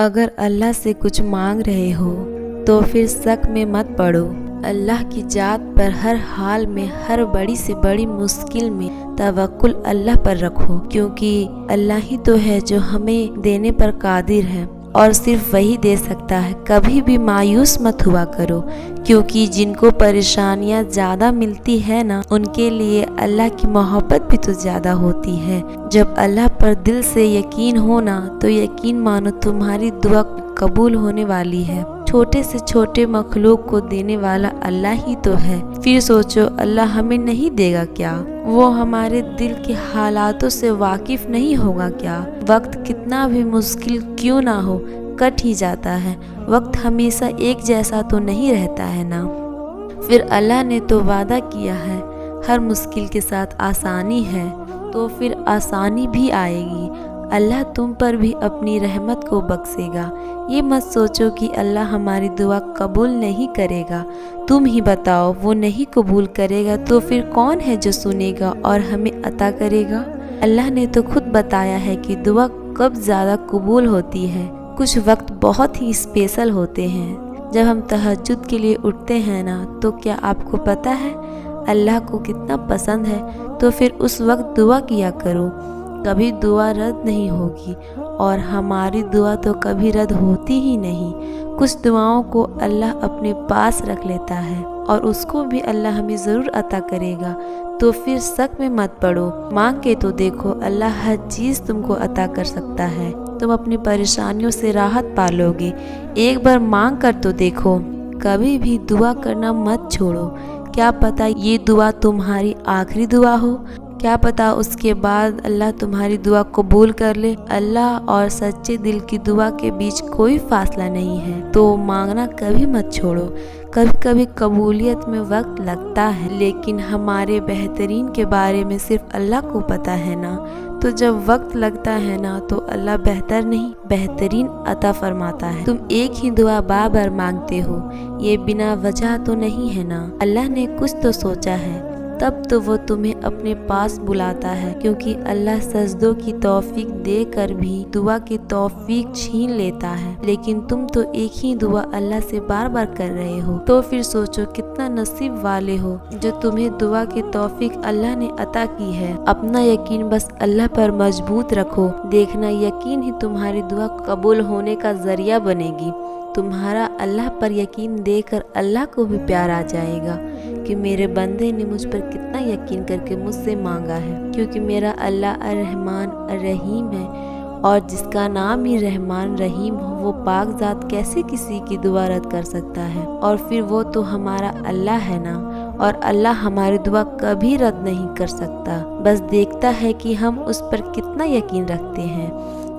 اگر اللہ سے کچھ مانگ رہے ہو تو پھر شک میں مت پڑو۔ اللہ کی ذات پر ہر حال میں، ہر بڑی سے بڑی مشکل میں توکل اللہ پر رکھو، کیونکہ اللہ ہی تو ہے جو ہمیں دینے پر قادر ہے اور صرف وہی دے سکتا ہے۔ کبھی بھی مایوس مت ہوا کرو، کیونکہ جن کو پریشانیاں زیادہ ملتی ہے نا، ان کے لیے اللہ کی محبت بھی تو زیادہ ہوتی ہے۔ جب اللہ پر دل سے یقین ہونا تو یقین مانو تمہاری دعا قبول ہونے والی ہے۔ چھوٹے سے چھوٹے مخلوق کو دینے والا اللہ ہی تو ہے، پھر سوچو اللہ ہمیں نہیں دے گا کیا؟ وہ ہمارے دل کے حالاتوں سے واقف نہیں ہوگا کیا؟ وقت کتنا بھی مشکل کیوں نہ ہو، کٹ ہی جاتا ہے۔ وقت ہمیشہ ایک جیسا تو نہیں رہتا ہے نا۔ پھر اللہ نے تو وعدہ کیا ہے ہر مشکل کے ساتھ آسانی ہے، تو پھر آسانی بھی آئے گی۔ اللہ تم پر بھی اپنی رحمت کو بخشے گا۔ یہ مت سوچو کہ اللہ ہماری دعا قبول نہیں کرے گا۔ تم ہی بتاؤ، وہ نہیں قبول کرے گا تو پھر کون ہے جو سنے گا اور ہمیں عطا کرے گا؟ اللہ نے تو خود بتایا ہے کہ دعا کب زیادہ قبول ہوتی ہے۔ کچھ وقت بہت ہی اسپیشل ہوتے ہیں۔ جب ہم تہجد کے لیے اٹھتے ہیں نا، تو کیا آپ کو پتہ ہے اللہ کو کتنا پسند ہے؟ تو پھر اس وقت دعا کیا کرو، کبھی دعا رد نہیں ہوگی، اور ہماری دعا تو کبھی رد ہوتی ہی نہیں۔ کچھ دعاؤں کو اللہ اپنے پاس رکھ لیتا ہے اور اس کو بھی اللہ ہمیں ضرور عطا کرے گا، تو پھر شک میں مت پڑو۔ مانگ کے تو دیکھو، اللہ ہر چیز تم کو عطا کر سکتا ہے۔ تم اپنی پریشانیوں سے راحت پالو گے۔ ایک بار مانگ کر تو دیکھو۔ کبھی بھی دعا کرنا مت چھوڑو۔ کیا پتہ یہ دعا تمہاری آخری دعا ہو، کیا پتہ اس کے بعد اللہ تمہاری دعا قبول کر لے۔ اللہ اور سچے دل کی دعا کے بیچ کوئی فاصلہ نہیں ہے، تو مانگنا کبھی مت چھوڑو۔ کبھی کبھی قبولیت میں وقت لگتا ہے، لیکن ہمارے بہترین کے بارے میں صرف اللہ کو پتہ ہے نا۔ تو جب وقت لگتا ہے نا، تو اللہ بہتر نہیں بہترین عطا فرماتا ہے۔ تم ایک ہی دعا بار بار مانگتے ہو، یہ بنا وجہ تو نہیں ہے نا۔ اللہ نے کچھ تو سوچا ہے، تب تو وہ تمہیں اپنے پاس بلاتا ہے، کیونکہ اللہ سجدوں کی توفیق دے کر بھی دعا کی توفیق چھین لیتا ہے۔ لیکن تم تو ایک ہی دعا اللہ سے بار بار کر رہے ہو، تو پھر سوچو کتنا نصیب والے ہو جو تمہیں دعا کی توفیق اللہ نے عطا کی ہے۔ اپنا یقین بس اللہ پر مضبوط رکھو، دیکھنا یقین ہی تمہاری دعا قبول ہونے کا ذریعہ بنے گی۔ تمہارا اللہ پر یقین دے کر اللہ کو بھی پیار آ جائے گا کہ میرے بندے نے مجھ پر کتنا یقین کر کے مجھ سے مانگا ہے، کیونکہ میرا اللہ الرحمن الرحیم ہے، اور جس کا نام ہی رحمان رحیم ہو، وہ پاک ذات کیسے کسی کی دعا رد کر سکتا ہے؟ اور پھر وہ تو ہمارا اللہ ہے نا، اور اللہ ہماری دعا کبھی رد نہیں کر سکتا، بس دیکھتا ہے کہ ہم اس پر کتنا یقین رکھتے ہیں،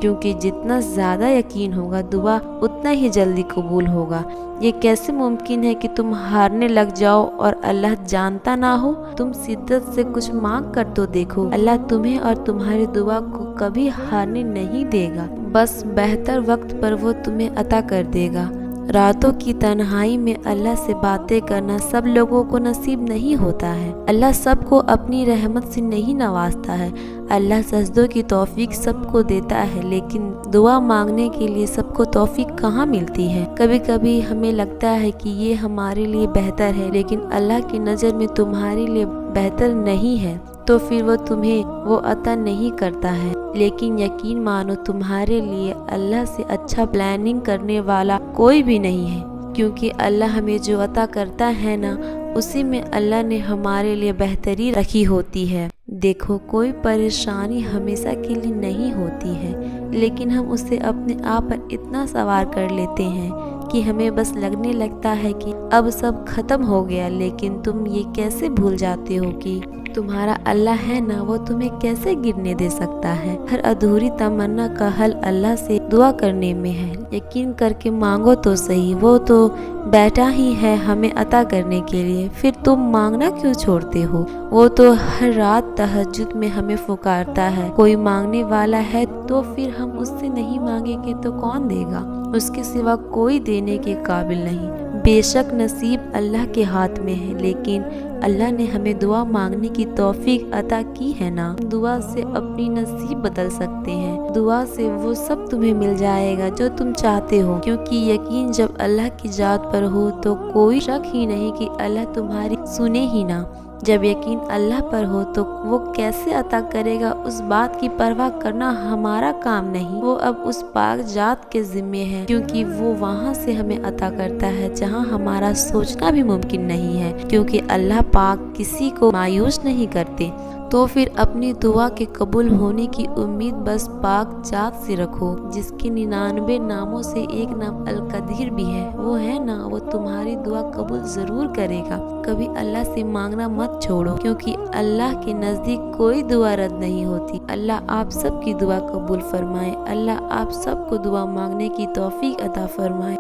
کیونکہ جتنا زیادہ یقین ہوگا دعا اتنا ہی جلدی قبول ہوگا۔ یہ کیسے ممکن ہے کہ تم ہارنے لگ جاؤ اور اللہ جانتا نہ ہو؟ تم شدت سے کچھ مانگ کر تو دیکھو، اللہ تمہیں اور تمہاری دعا کو کبھی ہارنے نہیں دے گا، بس بہتر وقت پر وہ تمہیں عطا کر دے گا۔ راتوں کی تنہائی میں اللہ سے باتیں کرنا سب لوگوں کو نصیب نہیں ہوتا ہے۔ اللہ سب کو اپنی رحمت سے نہیں نوازتا ہے۔ اللہ سجدوں کی توفیق سب کو دیتا ہے، لیکن دعا مانگنے کے لیے سب کو توفیق کہاں ملتی ہے؟ کبھی کبھی ہمیں لگتا ہے کہ یہ ہمارے لیے بہتر ہے، لیکن اللہ کی نظر میں تمہارے لیے بہتر نہیں ہے، تو پھر وہ تمہیں وہ عطا نہیں کرتا ہے۔ لیکن یقین مانو تمہارے لیے اللہ سے اچھا پلاننگ کرنے والا کوئی بھی نہیں ہے، کیونکہ اللہ ہمیں جو عطا کرتا ہے نا، اسی میں اللہ نے ہمارے لیے بہتری رکھی ہوتی ہے۔ دیکھو، کوئی پریشانی ہمیشہ کے لیے نہیں ہوتی ہے، لیکن ہم اسے اپنے آپ پر اتنا سوار کر لیتے ہیں کہ ہمیں بس لگنے لگتا ہے کہ اب سب ختم ہو گیا، لیکن تم یہ کیسے بھول جاتے ہو کہ تمہارا اللہ ہے نا، وہ تمہیں کیسے گرنے دے سکتا ہے؟ ہر ادھوری تمنا کا حل اللہ سے دعا کرنے میں ہے۔ یقین کر کے مانگو تو صحیح، وہ تو بیٹھا ہی ہے ہمیں عطا کرنے کے لیے، پھر تم مانگنا کیوں چھوڑتے ہو؟ وہ تو ہر رات تہجد میں ہمیں پکارتا ہے۔ کوئی مانگنے والا ہے تو پھر ہم اس سے نہیں مانگیں گے تو کون دے گا؟ اس کے سوا کوئی دینے کے قابل نہیں۔ بے شک نصیب اللہ کے ہاتھ میں ہے، لیکن اللہ نے ہمیں دعا مانگنے کی توفیق عطا کی ہے نا۔ دعا سے اپنی نصیب بدل سکتے ہیں، دعا سے وہ سب تمہیں مل جائے گا جو تم چاہتے ہو، کیونکہ یقین جب اللہ کی ذات پر ہو تو کوئی شک ہی نہیں کہ اللہ تمہاری سنے ہی نہ۔ جب یقین اللہ پر ہو تو وہ کیسے عطا کرے گا، اس بات کی پرواہ کرنا ہمارا کام نہیں، وہ اب اس پاک ذات کے ذمے ہے، کیونکہ وہ وہاں سے ہمیں عطا کرتا ہے جہاں ہمارا سوچنا بھی ممکن نہیں ہے، کیونکہ اللہ پاک کسی کو مایوس نہیں کرتے۔ تو پھر اپنی دعا کے قبول ہونے کی امید بس پاک ذات سے رکھو، جس کے 99 ناموں سے ایک نام القدیر بھی ہے۔ وہ ہے نا، وہ تمہاری دعا قبول ضرور کرے گا۔ کبھی اللہ سے مانگنا مت چھوڑو، کیونکہ اللہ کے نزدیک کوئی دعا رد نہیں ہوتی۔ اللہ آپ سب کی دعا قبول فرمائے۔ اللہ آپ سب کو دعا مانگنے کی توفیق عطا فرمائے۔